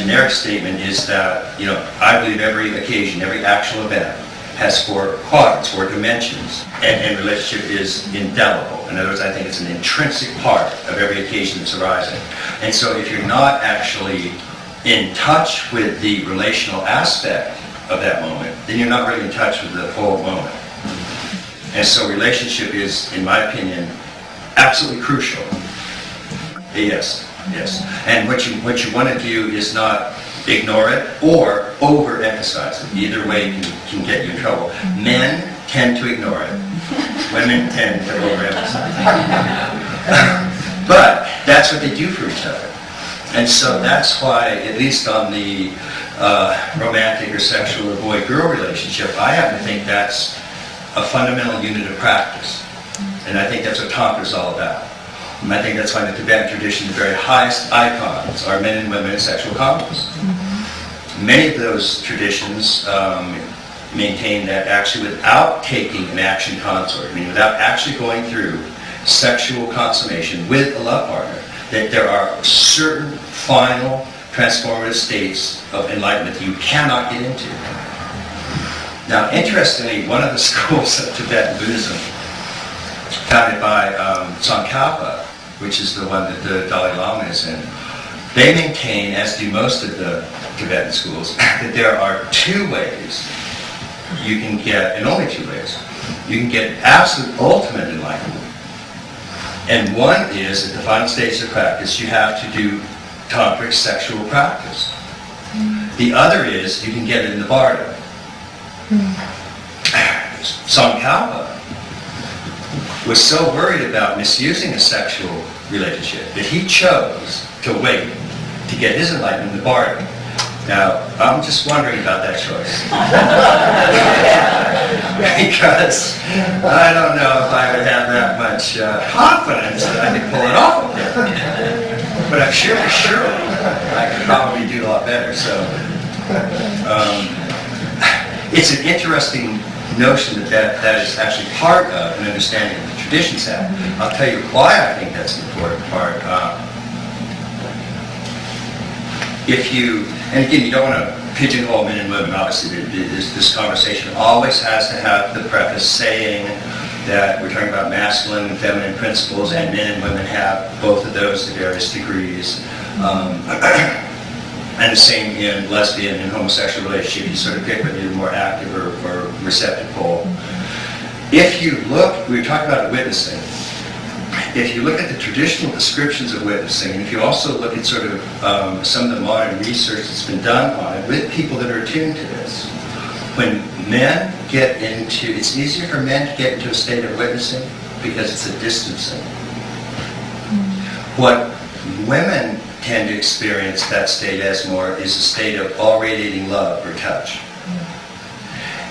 generic statement is that, I believe every occasion, every actual event has 4 quadrants, 4 dimensions, and relationship is indelible. In other words, I think it's an intrinsic part of every occasion that's arising. And so if you're not actually in touch with the relational aspect of that moment, then you're not really in touch with the whole moment. And so relationship is, in my opinion, absolutely crucial. Yes. And what you want to do is not ignore it or overemphasize it. Either way can get you in trouble. Men tend to ignore it. Women tend to overemphasize it. But that's what they do for each other. And so that's why, at least on the romantic or sexual or boy-girl relationship, I happen to think that's a fundamental unit of practice. And I think that's what Tantra is all about. And I think that's why in the Tibetan tradition the very highest icons are men and women in sexual combos. Many of those traditions maintain that actually without taking an action consort, meaning without actually going through sexual consummation with a love partner, that there are certain final transformative states of enlightenment that you cannot get into. Now, interestingly, one of the schools of Tibetan Buddhism, founded by Tsongkhapa, which is the one that the Dalai Lama is in, they maintain, as do most of the Tibetan schools, that there are 2 ways you can get, and only 2 ways, you can get absolute ultimate enlightenment. And one is, at the final stage of practice, you have to do tantric sexual practice. The other is, you can get it in the bardo. Tsongkhapa was so worried about misusing a sexual relationship that he chose to wait to get his enlightenment in the bardo. Now, I'm just wondering about that choice. Because I don't know if I would have that much confidence that I could pull it off with him. But I'm sure I could probably do a lot better. So it's an interesting notion that is actually part of an understanding of the traditions have. I'll tell you why I think that's an important part. And again, you don't want to pigeonhole men and women. Obviously, this conversation always has to have the preface saying that we're talking about masculine and feminine principles, and men and women have both of those to various degrees. And the same in lesbian and homosexual relationship. You sort of pick whether you're more active or receptive pole. If you look, we were talking about witnessing. If you look at the traditional descriptions of witnessing, and if you also look at sort of some of the modern research that's been done on it with people that are attuned to this, when men get into, it's easier for men to get into a state of witnessing because it's a distancing. What women tend to experience that state as more is a state of all-radiating love or touch.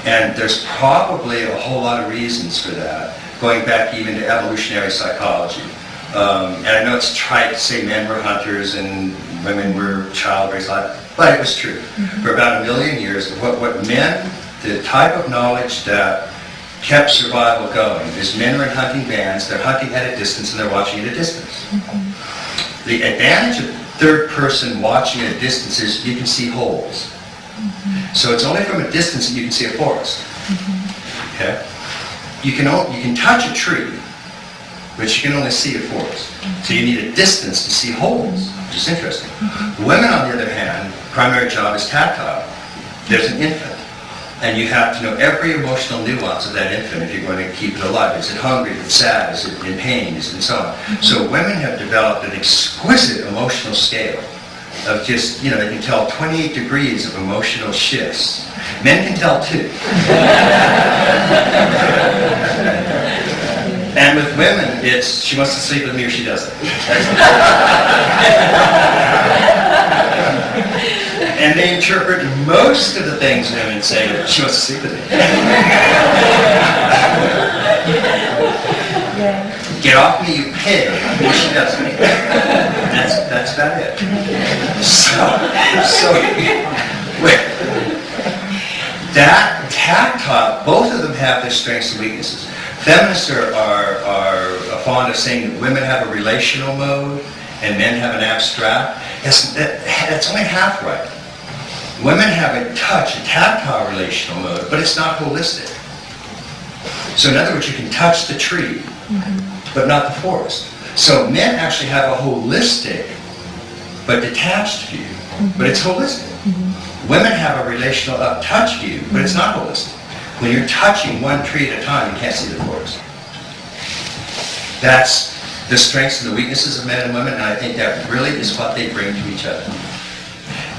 And there's probably a whole lot of reasons for that, going back even to evolutionary psychology. And I know it's trite to say men were hunters and women were child-raised, but it was true. For about 1 million years, what men, the type of knowledge that kept survival going is men were in hunting bands, they're hunting at a distance and they're watching at a distance. The advantage of third person watching at a distance is you can see holes. So it's only from a distance that you can see a forest. Okay? You can touch a tree, but you can only see a forest. So you need a distance to see holes, which is interesting. Women, on the other hand, primary job is tactile. There's an infant, and you have to know every emotional nuance of that infant if you're going to keep it alive. Is it hungry? Is it sad? Is it in pain? Is it and so on? So women have developed an exquisite emotional scale of just, they can tell 28 degrees of emotional shifts. Men can tell too. And with women, it's she wants to sleep with me or she doesn't. And they interpret most of the things women say that she wants to sleep with me. Get off me, you pig. Or she doesn't. That's about it. So that tactile, both of them have their strengths and weaknesses. Feminists are fond of saying that women have a relational mode and men have an abstract, that's only half right. Women have a touch, a tactile relational mode, but it's not holistic. So in other words, you can touch the tree, but not the forest. So men actually have a holistic but detached view, but it's holistic. Women have a relational up-touch view, but it's not holistic. When you're touching one tree at a time, you can't see the forest. That's the strengths and the weaknesses of men and women, and I think that really is what they bring to each other.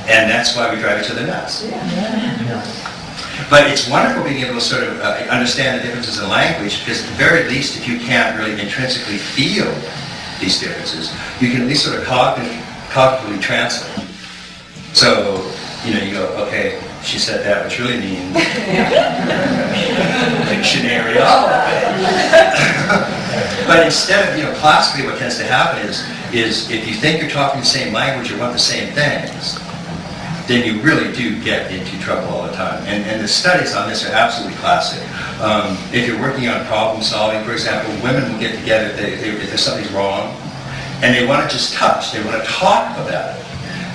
And that's why we drive each other nuts. But it's wonderful being able to sort of understand the differences in language, because at the very least, if you can't really intrinsically feel these differences, you can at least sort of cognitively translate. So, you go, okay, she said that, which really means dictionary, all of it. But instead of, classically what tends to happen is if you think you're talking the same language or want the same things, then you really do get into trouble all the time. And the studies on this are absolutely classic. If you're working on problem solving, for example, women will get together if there's something's wrong, and they want to just touch, they want to talk about it.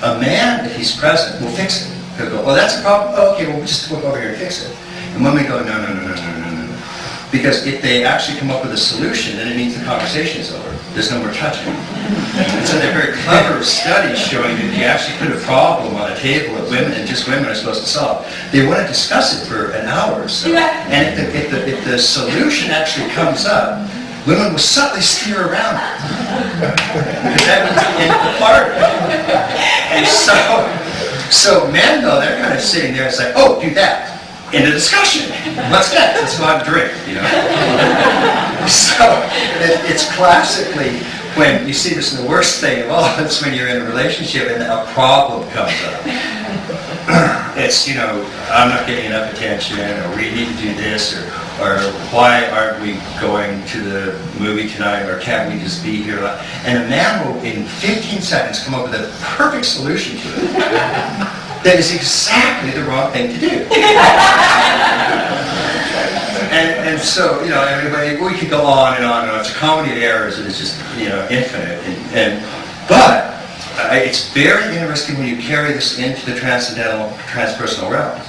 A man, if he's present, will fix it. He'll go, oh, that's a problem? Oh, okay, well, we'll just look over here and fix it. And women go, no. Because if they actually come up with a solution, then it means the conversation is over. There's no more touching. And so they're very clever studies showing that if you actually put a problem on a table that women are supposed to solve, they want to discuss it for an hour or so. And if the solution actually comes up, women will subtly steer around it. Because that means the end of the party. And so men, though, they're kind of sitting there and say, oh, do that. In a discussion. Let's go out and drink, So it's classically, when you see this in the worst thing of all, it's when you're in a relationship and a problem comes up. It's, I'm not getting enough attention, or we need to do this, or why aren't we going to the movie tonight, or can't we just be here? And a man will, in 15 seconds, come up with a perfect solution to it. That is exactly the wrong thing to do. and so, everybody, we could go on and on and on. It's a comedy of errors, and it's just, infinite. But it's very interesting when you carry this into the transcendental, transpersonal realms.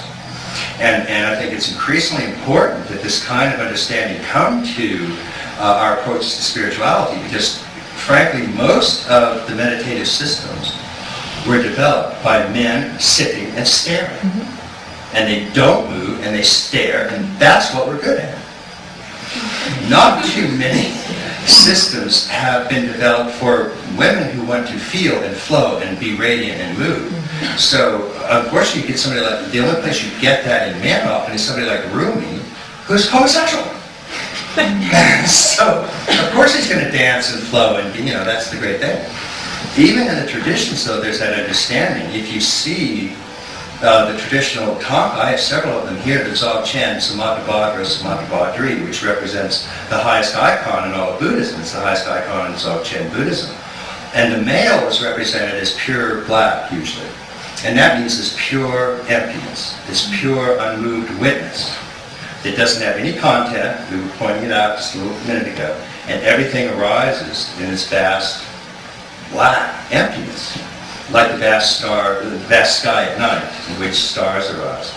And I think it's increasingly important that this kind of understanding come to our approaches to spirituality, because, frankly, most of the meditative systems were developed by men sitting and staring. And they don't move, and they stare, and that's what we're good at. Not too many systems have been developed for women who want to feel and flow and be radiant and move. So, unfortunately, you get somebody like, the only place you get that in men often is somebody like Rumi, who's homosexual. So, of course he's going to dance and flow, and that's the great thing. Even in the traditions, though, there's that understanding. If you see the traditional Thangka, I have several of them here, the Dzogchen, Samadhibhadra, Samadhibhadri, which represents the highest icon in all of Buddhism. It's the highest icon in Dzogchen Buddhism. And the male is represented as pure black, usually. And that means this pure emptiness, this pure unmoved witness. It doesn't have any content. We were pointing it out just a little minute ago. And everything arises in this vast black emptiness, like the vast sky at night, in which stars arise.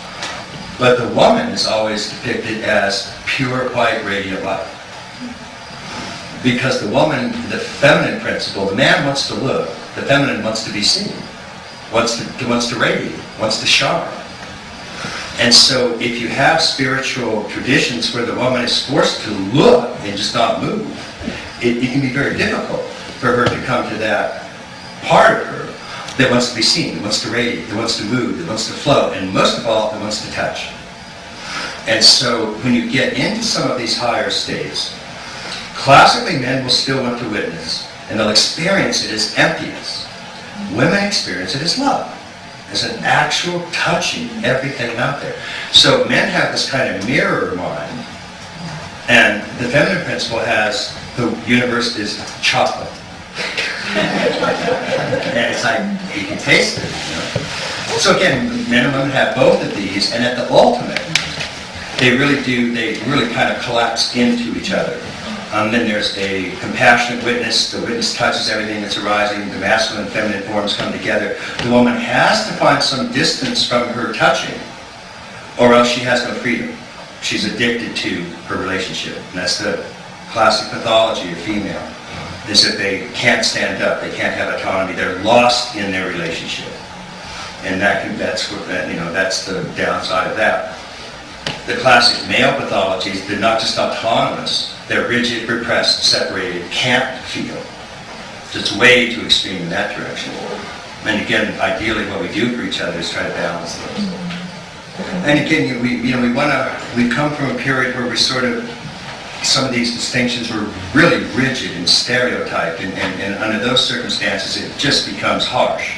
But the woman is always depicted as pure white radiant light. Because the woman, the feminine principle, the man wants to look, the feminine wants to be seen, wants to radiate, wants to shine. And so if you have spiritual traditions where the woman is forced to look and just not move, it can be very difficult for her to come to that part of her that wants to be seen, that wants to radiate, that wants to move, that wants to flow, and most of all, that wants to touch. And so when you get into some of these higher states, classically men will still want to witness, and they'll experience it as emptiness. Women experience it as love, as an actual touching everything out there. So men have this kind of mirror mind, and the feminine principle has the universe is chocolate. And it's like, you can taste it, So again, men and women have both of these, and at the ultimate, they really kind of collapse into each other. Then there's a compassionate witness. The witness touches everything that's arising. The masculine and feminine forms come together. The woman has to find some distance from her touching, or else she has no freedom. She's addicted to her relationship. And that's the classic pathology of female, is that they can't stand up, they can't have autonomy, they're lost in their relationship. And that's the downside of that. The classic male pathologies, they're not just autonomous, they're rigid, repressed, separated, can't feel. So it's way too extreme in that direction. And again, ideally what we do for each other is try to balance those. And again, we come from a period where we sort of, some of these distinctions were really rigid and stereotyped, and under those circumstances it just becomes harsh.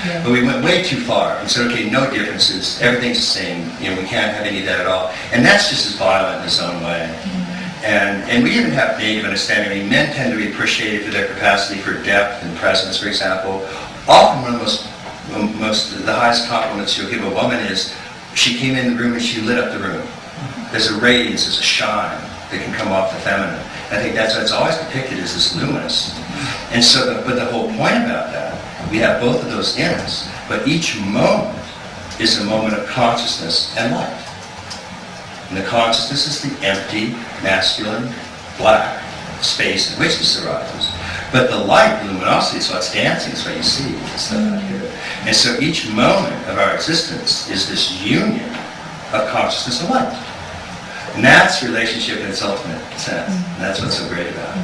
Yeah. But we went way too far and said, okay, no differences, everything's the same, we can't have any of that at all. And that's just as violent in its own way. Mm-hmm. And we even have native understanding. I mean, men tend to be appreciated for their capacity for depth and presence, for example. Often one of the highest compliments you'll give a woman is, she came in the room and she lit up the room. There's a radiance, there's a shine that can come off the feminine. I think that's what's always depicted as this luminous. And so, but the whole point about that, we have both of those in us, but each moment is a moment of consciousness and light. And the consciousness is the empty, masculine, black space in which this arises. But the light, the luminosity, is what's dancing, is what you see, the stuff out here. And so each moment of our existence is this union of consciousness and light. And that's relationship in its ultimate sense. And that's what's so great about it.